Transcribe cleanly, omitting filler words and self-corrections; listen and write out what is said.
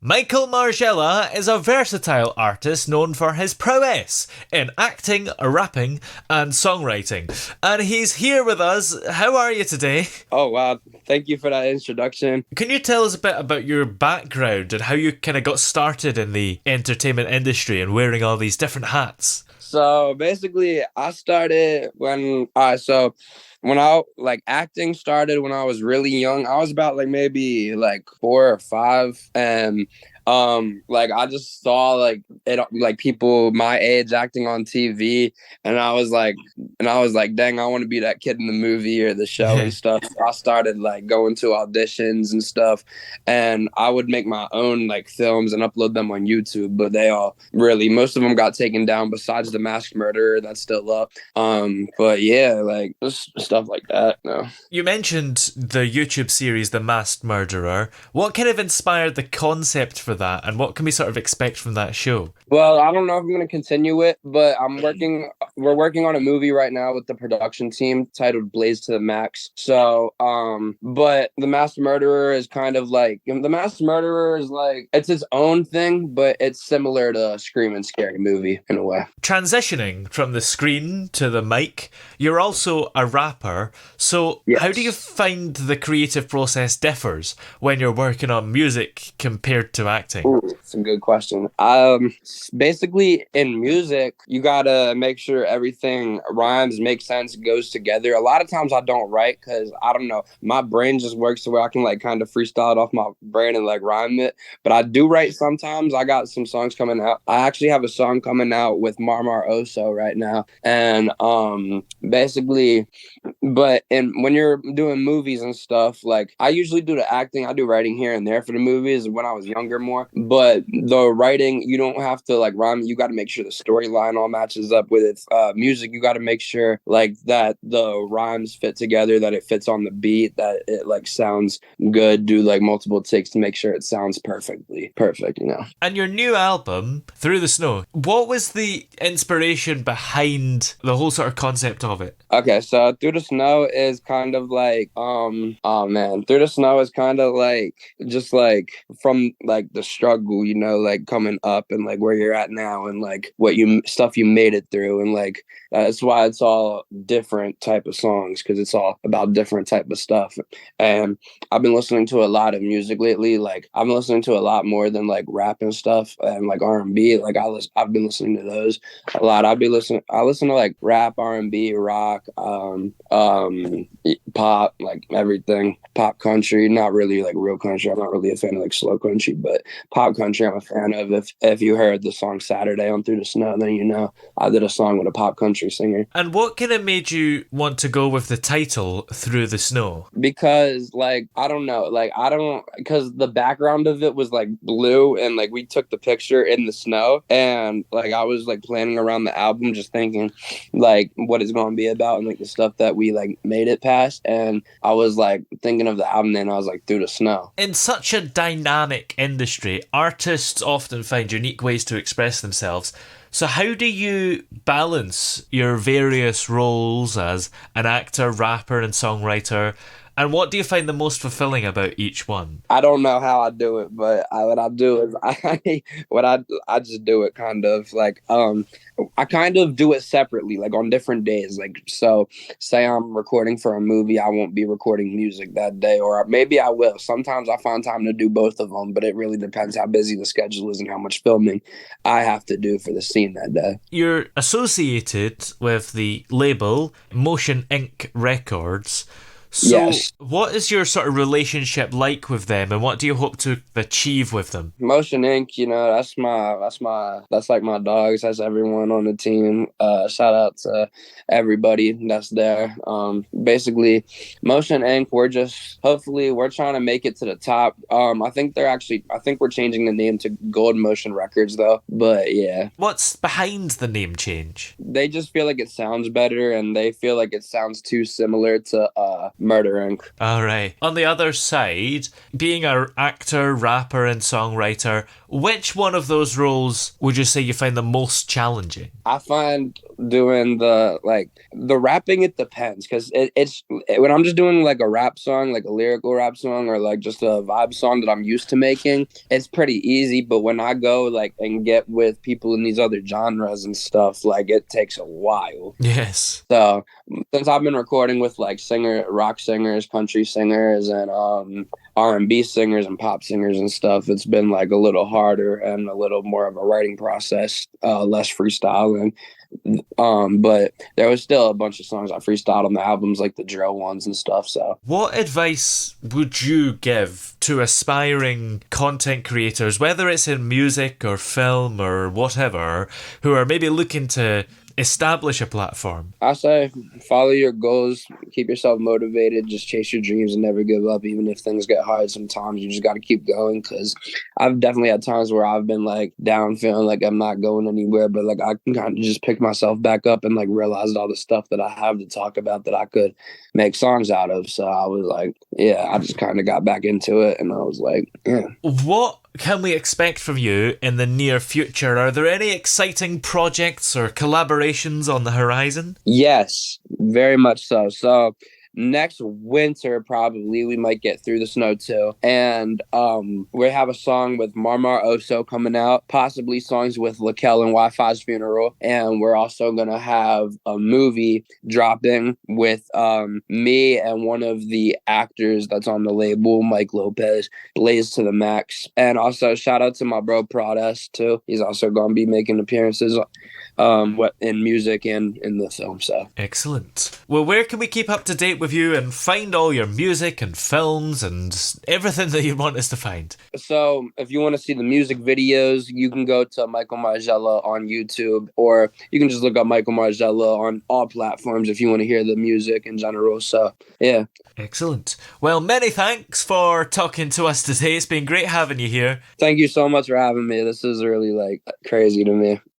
Michael Margiela is a versatile artist known for his prowess in acting, rapping, and songwriting. And he's here with us. How are you today? Oh, wow. Thank you for that introduction. Can you tell us a bit about your background and how you kind of got started in the entertainment industry and wearing all these different hats? So basically, I started when acting started when I was really young. I was about maybe 4 or 5, and I just saw people my age acting on TV, and I was like, dang, I want to be that kid in the movie or the show and stuff. So I started going to auditions and stuff, and I would make my own films and upload them on YouTube, but most of them got taken down besides The Masked Murderer. That's still up. But yeah, just stuff like that. No. You mentioned the YouTube series The Masked Murderer. What kind of inspired the concept for that, and what can we sort of expect from that show? Well, I don't know if I'm going to continue it, but we're working on a movie right now with the production team titled Blaze to the Max. So, but The Masked Murderer is it's its own thing, but it's similar to Scream and Scary Movie in a way. Transitioning from the screen to the mic, you're also a rapper. So Yes. How do you find the creative process differs when you're working on music compared to acting? Ooh, that's a good question. Basically, in music, you gotta make sure everything rhymes, makes sense, goes together. A lot of times I don't write because I don't know, my brain just works the way I can kind of freestyle it off my brain and rhyme it. But I do write sometimes. I got some songs coming out. I actually have a song coming out with Marmar Oso right now, and basically, when you're doing movies and stuff, I usually do the acting. I do writing here and there for the movies when I was younger more, but the writing, you don't have to rhyme. You got to make sure the storyline all matches up with it. Music, you got to make sure that the rhymes fit together, that it fits on the beat, that it sounds good. Do multiple takes to make sure it sounds perfect. And your new album, Through the Snow, what was the inspiration behind the whole sort of concept of it? Okay, so Through the Snow is kind of oh man, Through the Snow is kind of just from the struggle, coming up and where you're at now and what stuff you made it through, and that's why it's all different type of songs, because it's all about different type of stuff. And I've been listening to a lot of music lately. I've been listening to a lot more than rap and stuff and R&B. I've been listening to those a lot. I listen to rap, R&B, rock, pop, everything, pop country. Not really real country. I'm not really a fan of slow country, but pop country I'm a fan of. If you heard the song Saturday on Through the Snow, then I did a song with a pop country singer. And what kind of made you want to go with the title Through the Snow? Because I don't know, because the background of it was blue, and we took the picture in the snow, and I was planning around the album, just thinking what it's going to be about and the stuff that we made it past, and I was thinking of the album, and I was Through the Snow. In such a dynamic industry, artists often find unique ways to express themselves. So how do you balance your various roles as an actor, rapper, and songwriter? And what do you find the most fulfilling about each one? I don't know how I do it, but what I do is I just do it kind of I kind of do it separately, on different days. So say I'm recording for a movie, I won't be recording music that day, or maybe I will. Sometimes I find time to do both of them, but it really depends how busy the schedule is and how much filming I have to do for the scene that day. You're associated with the label Motion Inc. Records. So Yes. What is your sort of relationship like with them, and what do you hope to achieve with them? Motion Inc., that's my dogs. That's everyone on the team. Shout out to everybody that's there. Basically, Motion Inc., we're trying to make it to the top. I think we're changing the name to Gold Motion Records though. But yeah. What's behind the name change? They just feel like it sounds better, and they feel like it sounds too similar to Murder Inc. All right. On the other side, being an actor, rapper, and songwriter, which one of those roles would you say you find the most challenging? I find doing the rapping. It depends because it's when I'm just doing like a rap song, like a lyrical rap song, or like just a vibe song that I'm used to making, it's pretty easy. But when I go like and get with people in these other genres and stuff, like it takes a while. Yes. So since I've been recording with like rock singers, country singers, and R&B singers and pop singers and stuff, it's been like a little harder and a little more of a writing process, less freestyling. But there was still a bunch of songs I freestyled on the albums, like the drill ones and stuff. So, what advice would you give to aspiring content creators, whether it's in music or film or whatever, who are maybe looking to establish a platform? I say follow your goals, keep yourself motivated, just chase your dreams and never give up. Even if things get hard sometimes, you just got to keep going. Because I've definitely had times where I've been like down, feeling like I'm not going anywhere, but like I can kind of just pick myself back up and like realized all the stuff that I have to talk about that I could make songs out of. So I was like, yeah, I just kind of got back into it, and I was like, yeah. What can we expect from you in the near future? Are there any exciting projects or collaborations on the horizon? Yes, very much so. So next winter probably we might get through the snow too. And we have a song with Marmar Oso coming out, possibly songs with Lakel and Wi-Fi's Funeral. And we're also gonna have a movie dropping with me and one of the actors that's on the label, Mike Lopez, Blaze to the Max. And also shout out to my bro Prowess too. He's also gonna be making appearances what in music and in the film. So excellent. Well, where can we keep up to date with you and find all your music and films and everything that you want us to find? So if you want to see the music videos, you can go to Michael Margiela on YouTube, or you can just look up Michael Margiela on all platforms if you want to hear the music in general. So yeah. Excellent. Well, many thanks for talking to us today. It's been great having you here. Thank you so much for having me. This is really like crazy to me.